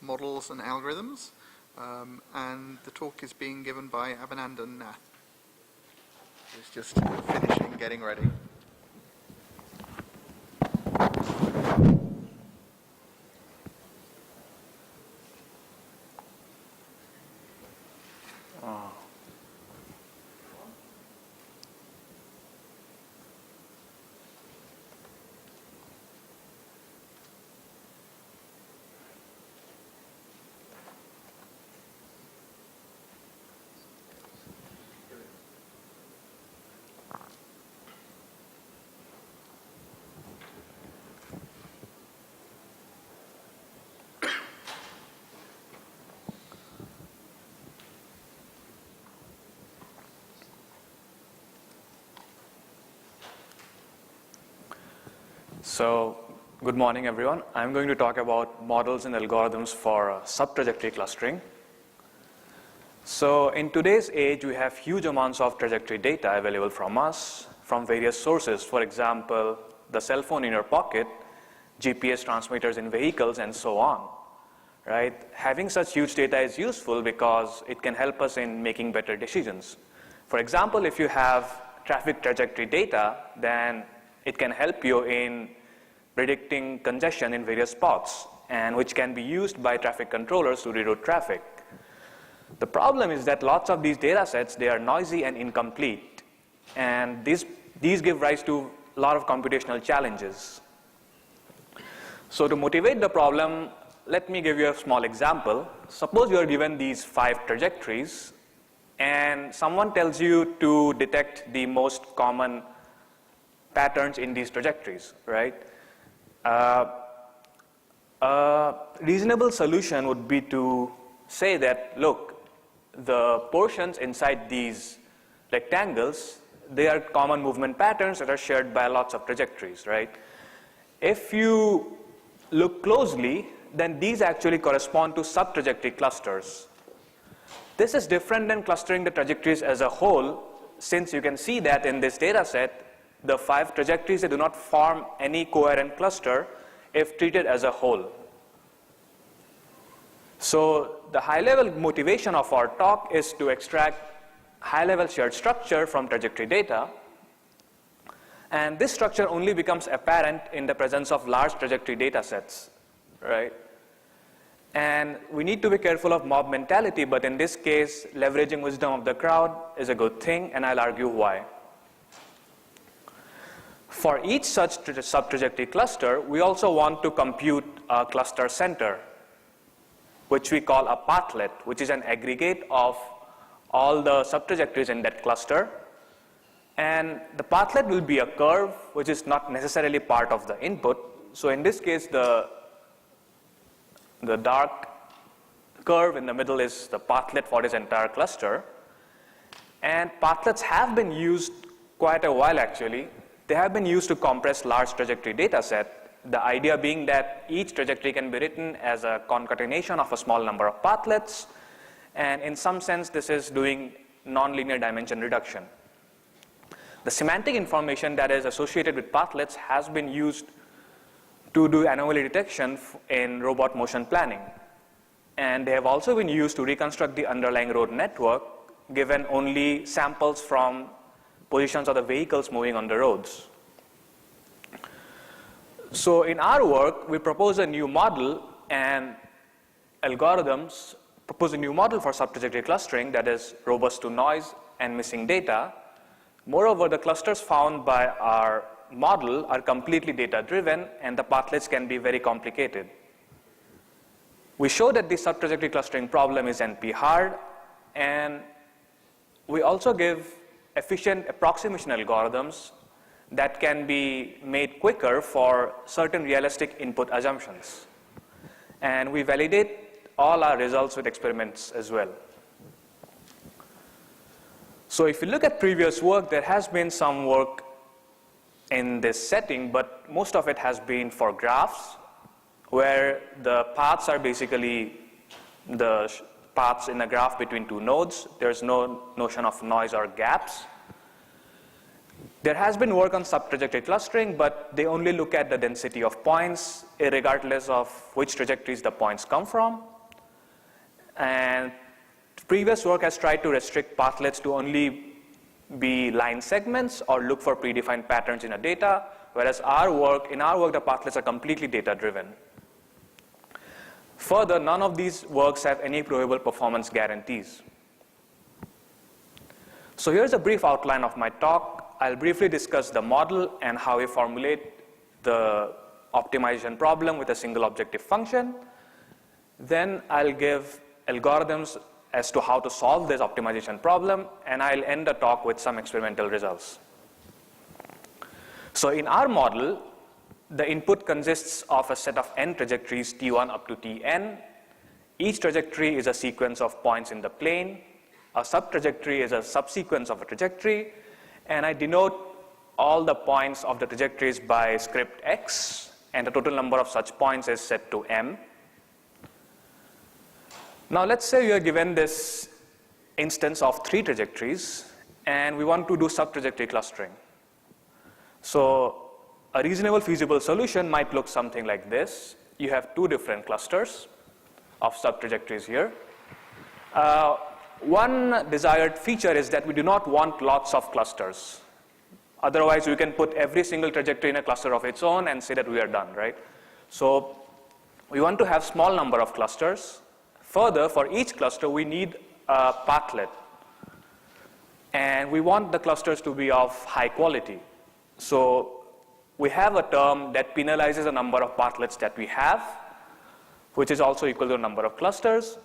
models and algorithms, and the talk is being given by Abhinandan Nath, who's just finishing getting ready. So, good morning everyone. I'm going to talk about models and algorithms for subtrajectory clustering. So, in today's age, we have huge amounts of trajectory data available from us, from various sources. For example, the cell phone in your pocket, GPS transmitters in vehicles, and so on. Right? Having such huge data is useful because it can help us in making better decisions. For example, if you have traffic trajectory data, then it can help you in predicting congestion in various spots, and which can be used by traffic controllers to reroute traffic. The problem is that lots of these data sets, they are noisy and incomplete, and these give rise to a lot of computational challenges. So to motivate the problem, let me give you a small example. Suppose you are given these 5 trajectories, and someone tells you to detect the most common patterns in these trajectories, right? A reasonable solution would be to say that, look, the portions inside these rectangles, they are common movement patterns that are shared by lots of trajectories, right? If you look closely, then these actually correspond to subtrajectory clusters. This is different than clustering the trajectories as a whole, since you can see that in this data set, the 5 trajectories, they do not form any coherent cluster if treated as a whole. So the high-level motivation of our talk is to extract high-level shared structure from trajectory data, and this structure only becomes apparent in the presence of large trajectory data sets, right? And we need to be careful of mob mentality, but in this case, leveraging wisdom of the crowd is a good thing, and I'll argue why. For each such subtrajectory cluster, we also want to compute a cluster center, which we call a pathlet, which is an aggregate of all the subtrajectories in that cluster. And the pathlet will be a curve, which is not necessarily part of the input. So in this case, the dark curve in the middle is the pathlet for this entire cluster. And pathlets have been used quite a while, actually. They have been used to compress large trajectory data set, the idea being that each trajectory can be written as a concatenation of a small number of pathlets, and in some sense this is doing nonlinear dimension reduction. The semantic information that is associated with pathlets has been used to do anomaly detection in robot motion planning, and they have also been used to reconstruct the underlying road network given only samples from positions of the vehicles moving on the roads. So in our work, we propose a new model and algorithms propose a new model for subtrajectory clustering that is robust to noise and missing data. Moreover, the clusters found by our model are completely data-driven, and the pathlets can be very complicated. We show that the subtrajectory clustering problem is NP-hard, and we also give efficient approximation algorithms that can be made quicker for certain realistic input assumptions. And we validate all our results with experiments as well. So if you look at previous work, there has been some work in this setting, but most of it has been for graphs, where the paths are basically the paths in a graph between two nodes. There's no notion of noise or gaps. There has been work on subtrajectory clustering, but they only look at the density of points, regardless of which trajectories the points come from. And previous work has tried to restrict pathlets to only be line segments or look for predefined patterns in a data, whereas in our work, the pathlets are completely data-driven. Further, none of these works have any provable performance guarantees. So here's a brief outline of my talk. I'll briefly discuss the model and how we formulate the optimization problem with a single objective function. Then I'll give algorithms as to how to solve this optimization problem, and I'll end the talk with some experimental results. So in our model, the input consists of a set of n trajectories t1 up to tn. Each trajectory is a sequence of points in the plane. A subtrajectory is a subsequence of a trajectory, and I denote all the points of the trajectories by script x, and the total number of such points is set to m. Now let's say we are given this instance of 3 trajectories, and we want to do subtrajectory clustering. So a reasonable feasible solution might look something like this. You have 2 different clusters of subtrajectories here. One desired feature is that we do not want lots of clusters. Otherwise, we can put every single trajectory in a cluster of its own and say that we are done, right? So we want to have small number of clusters. Further, for each cluster, we need a pathlet. And we want the clusters to be of high quality. So we have a term that penalizes the number of pathlets that we have, which is also equal to the number of clusters.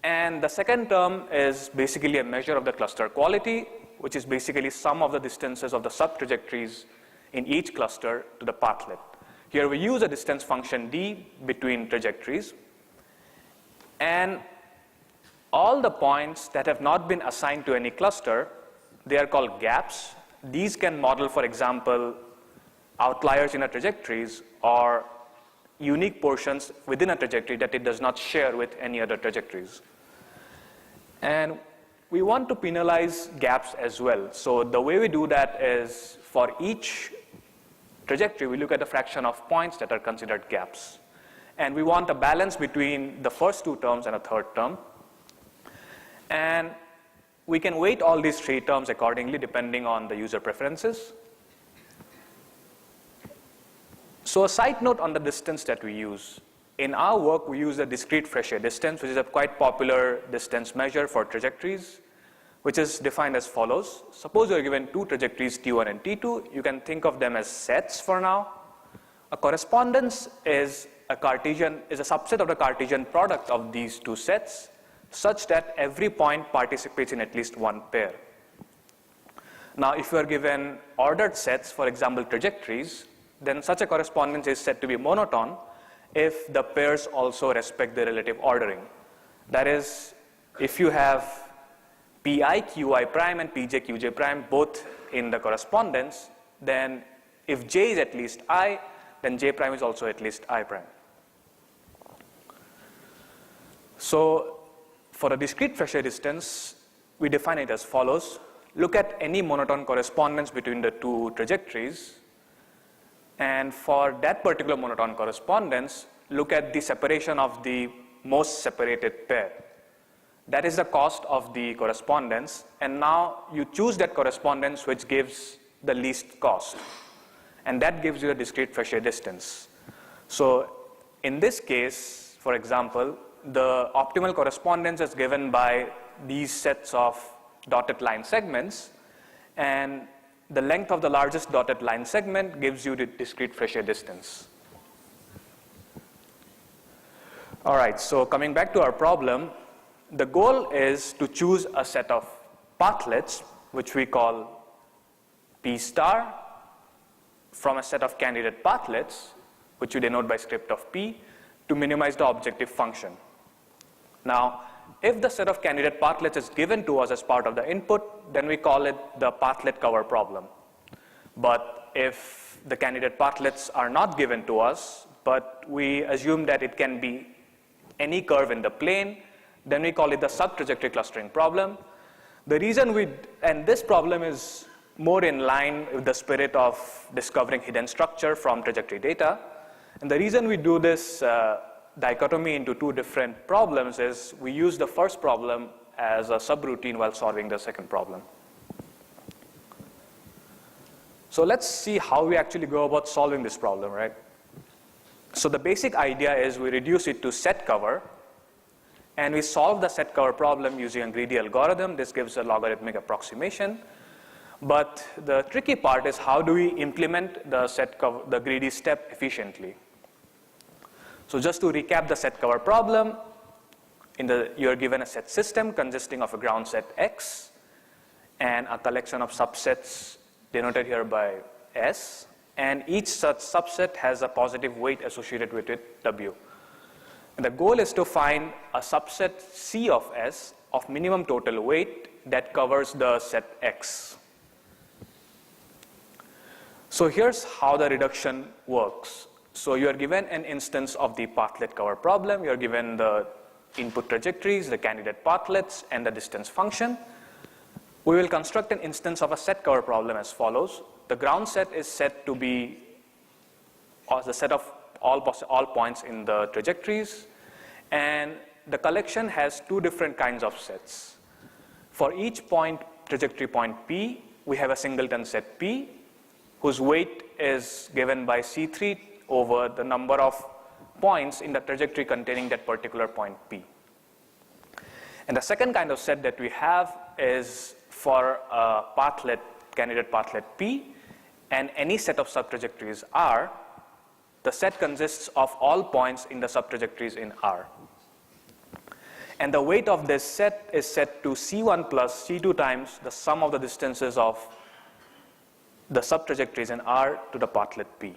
And the second term is basically a measure of the cluster quality, which is basically sum of the distances of the subtrajectories in each cluster to the pathlet. Here we use a distance function d between trajectories. And all the points that have not been assigned to any cluster, they are called gaps. These can model, for example, outliers in a trajectories or unique portions within a trajectory that it does not share with any other trajectories. And we want to penalize gaps as well. So the way we do that is for each trajectory, we look at the fraction of points that are considered gaps. And we want a balance between the first 2 terms and a third term. And we can weight all these 3 terms accordingly depending on the user preferences. So a side note on the distance that we use. In our work, we use the discrete fresh air distance, which is a quite popular distance measure for trajectories, which is defined as follows. Suppose you're given 2 trajectories, T1 and T2. You can think of them as sets for now. A correspondence is a subset of the Cartesian product of these 2 sets, such that every point participates in at least one pair. Now, if you are given ordered sets, for example, trajectories, then such a correspondence is said to be monotone if the pairs also respect the relative ordering. That is, if you have pi qi prime and pj qj prime both in the correspondence, then if j is at least I, then j prime is also at least I prime. So for a discrete fresh air distance, we define it as follows. Look at any monotone correspondence between the 2 trajectories. And for that particular monotone correspondence, look at the separation of the most separated pair. That is the cost of the correspondence. And now you choose that correspondence which gives the least cost. And that gives you a discrete fresh air distance. So in this case, for example, the optimal correspondence is given by these sets of dotted line segments. And the length of the largest dotted line segment gives you the discrete fresh air distance. All right, so coming back to our problem, the goal is to choose a set of pathlets, which we call P star, from a set of candidate pathlets, which we denote by script of P, to minimize the objective function. Now, if the set of candidate pathlets is given to us as part of the input, then we call it the pathlet cover problem. But if the candidate pathlets are not given to us, but we assume that it can be any curve in the plane, then we call it the subtrajectory clustering problem. The reason and this problem is more in line with the spirit of discovering hidden structure from trajectory data. And the reason we do this dichotomy into two different problems is we use the first problem as a subroutine while solving the second problem. So let's see how we actually go about solving this problem, right? So the basic idea is we reduce it to set cover, and we solve the set cover problem using a greedy algorithm. This gives a logarithmic approximation. But the tricky part is how do we implement the greedy step efficiently? So just to recap the set cover problem, you're given a set system consisting of a ground set X and a collection of subsets denoted here by S, and each such subset has a positive weight associated with it, W. And the goal is to find a subset C of S of minimum total weight that covers the set X. So here's how the reduction works. So you are given an instance of the pathlet cover problem. You are given the input trajectories, the candidate pathlets, and the distance function. We will construct an instance of a set cover problem as follows. The ground set is set to be the set of all points in the trajectories, and the collection has two different kinds of sets. For each point, trajectory point P, we have a singleton set P, whose weight is given by C3 over the number of points in the trajectory containing that particular point P. And the second kind of set that we have is for a pathlet, candidate pathlet P, and any set of subtrajectories R. The set consists of all points in the subtrajectories in R. And the weight of this set is set to C1 plus C2 times the sum of the distances of the subtrajectories in R to the pathlet P.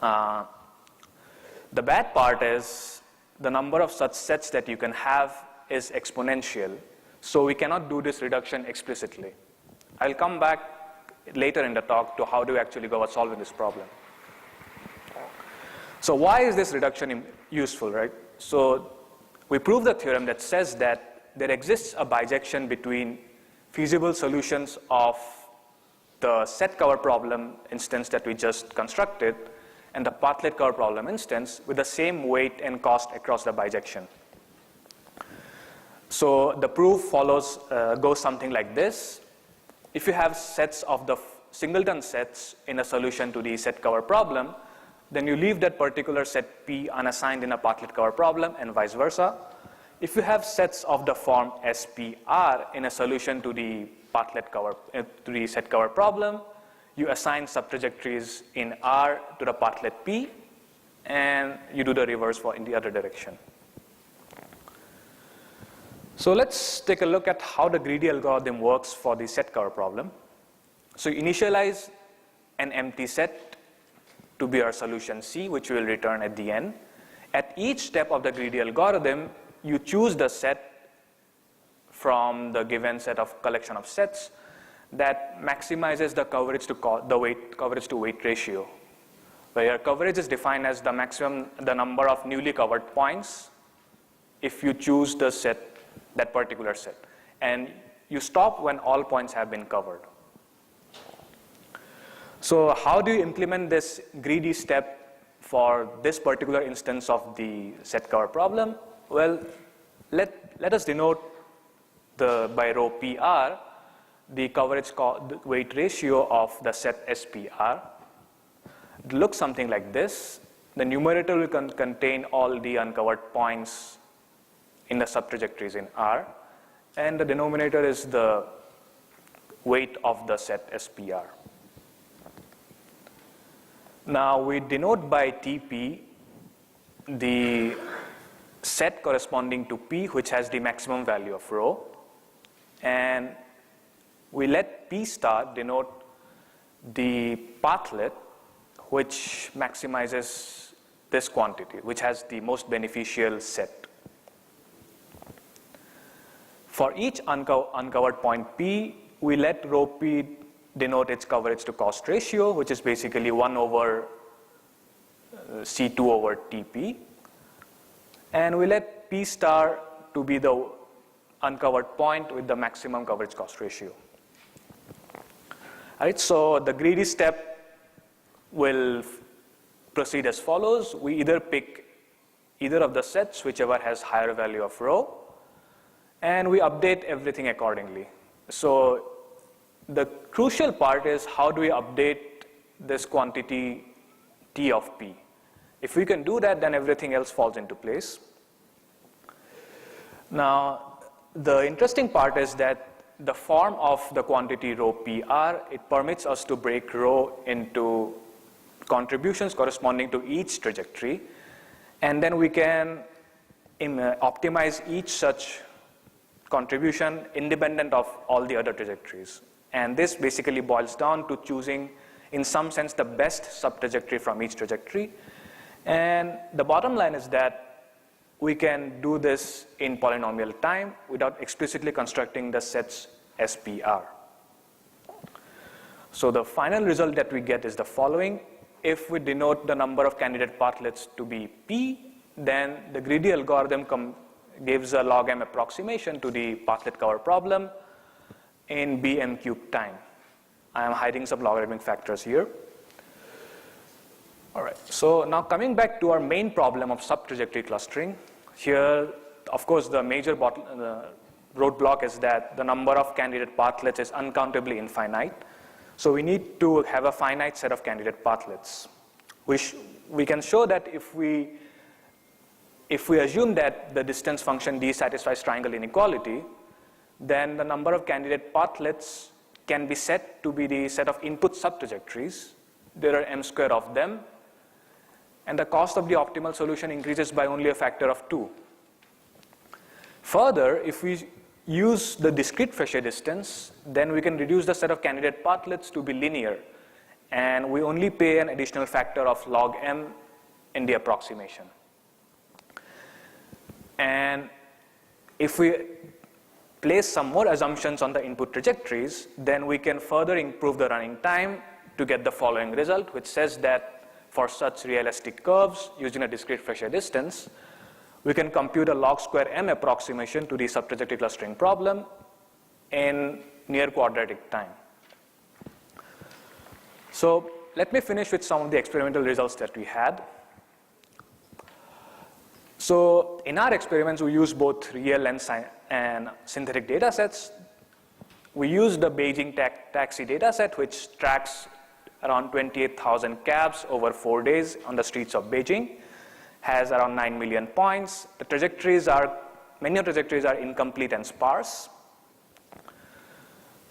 The bad part is the number of such sets that you can have is exponential, so we cannot do this reduction explicitly. I'll come back later in the talk to how do we actually go about solving this problem. So why is this reduction useful, right? So we prove the theorem that says that there exists a bijection between feasible solutions of the set cover problem instance that we just constructed and the pathlet cover problem instance with the same weight and cost across the bijection. So the proof goes something like this. If you have sets of the singleton sets in a solution to the set cover problem, then you leave that particular set P unassigned in a pathlet cover problem and vice versa. If you have sets of the form SPR in a solution to the set cover problem, you assign subtrajectories in R to the pathlet P, and you do the reverse in the other direction. So let's take a look at how the greedy algorithm works for the set cover problem. So you initialize an empty set to be our solution C, which we will return at the end. At each step of the greedy algorithm, you choose the set from the given set of collection of sets that maximizes the coverage to weight ratio, where your coverage is defined as the number of newly covered points if you choose that particular set, and you stop when all points have been covered. So how do you implement this greedy step for this particular instance of the set cover problem? Well, let us denote by rho PR the coverage weight ratio of the set SPR. It looks something like this. The numerator will contain all the uncovered points in the subtrajectories in R, and the denominator is the weight of the set SPR. Now we denote by TP the set corresponding to P, which has the maximum value of rho, and we let P star denote the pathlet which maximizes this quantity, which has the most beneficial set. For each uncovered point P, we let rho P denote its coverage to cost ratio, which is basically 1 over C2 over TP. And we let P star to be the uncovered point with the maximum coverage cost ratio. All right, so the greedy step will proceed as follows. We either pick either of the sets, whichever has higher value of rho, and we update everything accordingly. So the crucial part is how do we update this quantity T of P. If we can do that, then everything else falls into place. Now, the interesting part is that the form of the quantity rho PR, it permits us to break rho into contributions corresponding to each trajectory, and then we can optimize each such contribution independent of all the other trajectories. And this basically boils down to choosing, in some sense, the best subtrajectory from each trajectory. And the bottom line is that we can do this in polynomial time without explicitly constructing the sets SPR. So the final result that we get is the following. If we denote the number of candidate pathlets to be P, then the greedy algorithm gives a log m approximation to the pathlet cover problem in bm cubed time. I am hiding some logarithmic factors here. All right, so now coming back to our main problem of subtrajectory clustering. Here, of course, the major roadblock is that the number of candidate pathlets is uncountably infinite. So we need to have a finite set of candidate pathlets. We can show that if we assume that the distance function D satisfies triangle inequality, then the number of candidate pathlets can be set to be the set of input subtrajectories. There are m square of them, and the cost of the optimal solution increases by only a factor of 2. Further, if we use the discrete Frechet distance, then we can reduce the set of candidate pathlets to be linear, and we only pay an additional factor of log m in the approximation. And if we place some more assumptions on the input trajectories, then we can further improve the running time to get the following result, which says that for such realistic curves using a discrete Frechet distance, we can compute a log square m approximation to the subtrajectory clustering problem in near quadratic time. So let me finish with some of the experimental results that we had. So in our experiments, we use both real and synthetic data sets. We use the Beijing taxi data set, which tracks around 28,000 cabs over 4 days on the streets of Beijing, has around 9 million points. The trajectories many of the trajectories are incomplete and sparse.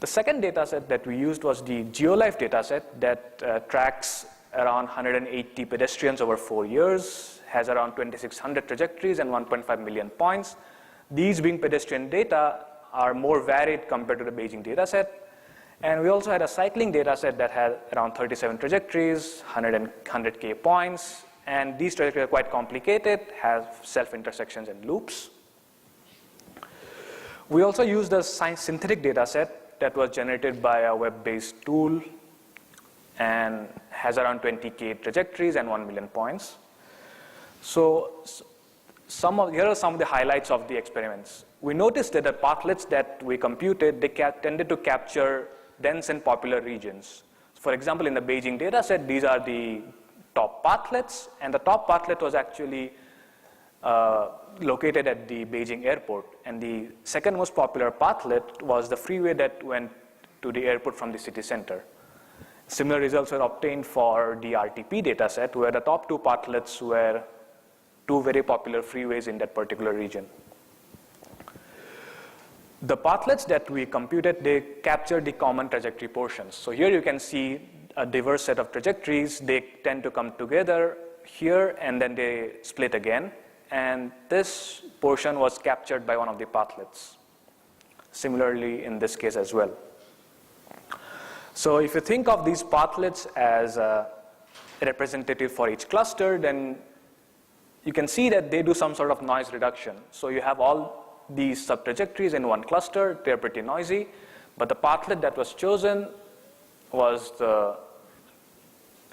The second data set that we used was the GeoLife data set that tracks around 180 pedestrians over 4 years, has around 2,600 trajectories and 1.5 million points. These being pedestrian data are more varied compared to the Beijing data set. And we also had a cycling data set that had around 37 trajectories, 100K points, and these trajectories are quite complicated, have self-intersections and loops. We also used a synthetic data set that was generated by a web-based tool and has around 20K trajectories and 1 million points. So here are some of the highlights of the experiments. We noticed that the pathlets that we computed, they tended to capture dense and popular regions. For example, in the Beijing data set, these are the top pathlets, and the top pathlet was actually located at the Beijing airport. And the second most popular pathlet was the freeway that went to the airport from the city center. Similar results were obtained for the RTP data set, where the top 2 pathlets were 2 very popular freeways in that particular region. The pathlets that we computed, they captured the common trajectory portions. So here you can see a diverse set of trajectories. They tend to come together here and then they split again. And this portion was captured by one of the pathlets. Similarly in this case as well. So if you think of these pathlets as representative for each cluster, then you can see that they do some sort of noise reduction. So you have all these subtrajectories in one cluster, they're pretty noisy, but the pathlet that was chosen was the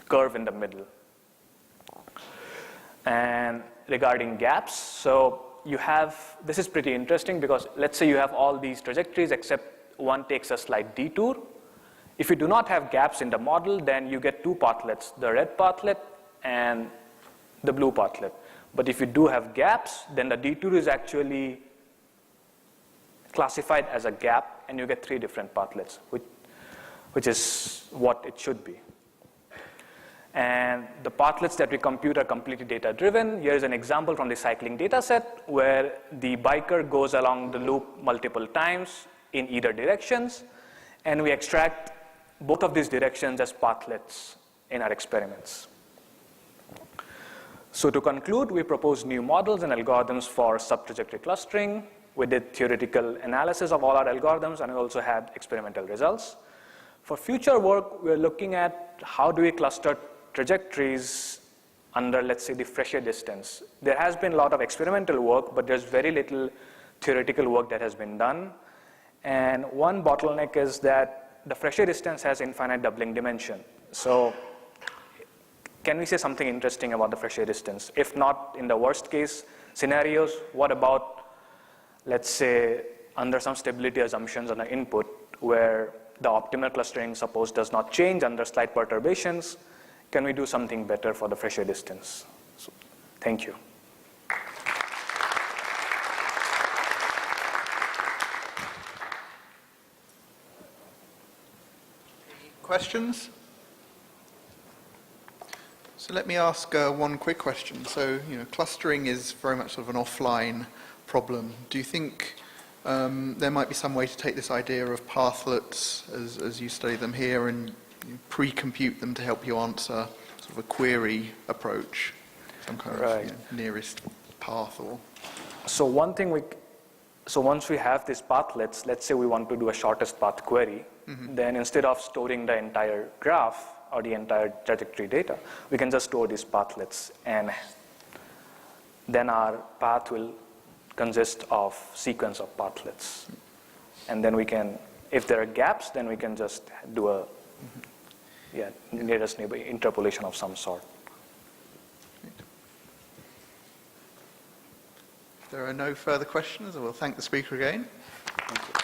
curve in the middle. And regarding gaps, so this is pretty interesting because let's say you have all these trajectories except one takes a slight detour. If you do not have gaps in the model, then you get 2 pathlets, the red pathlet and the blue pathlet. But if you do have gaps, then the detour is actually classified as a gap, and you get 3 different pathlets, which is what it should be. And the pathlets that we compute are completely data-driven. Here is an example from the cycling data set where the biker goes along the loop multiple times in either directions, and we extract both of these directions as pathlets in our experiments. So to conclude, we proposed new models and algorithms for subtrajectory clustering. We did theoretical analysis of all our algorithms, and we also had experimental results. For future work, we're looking at how do we cluster trajectories under, let's say, the Frechet distance. There has been a lot of experimental work, but there's very little theoretical work that has been done. And one bottleneck is that the Frechet distance has infinite doubling dimension. So can we say something interesting about the Frechet distance? If not in the worst case scenarios, what about, let's say, under some stability assumptions on an input where the optimal clustering, suppose, does not change under slight perturbations? Can we do something better for the Frechet distance? So, thank you. Questions? So let me ask one quick question. So, clustering is very much sort of an offline problem. Do you think there might be some way to take this idea of pathlets as you study them here and pre-compute them to help you answer sort of a query approach, some kind of nearest path or? So one thing so once we have these pathlets, let's say we want to do a shortest path query, then instead of storing the entire graph or the entire trajectory data, we can just store these pathlets, and then our path will consist of sequence of pathlets. And then we can, if there are gaps, then we can just do a nearest neighbor interpolation of some sort. If there are no further questions, I will thank the speaker again. Thank you.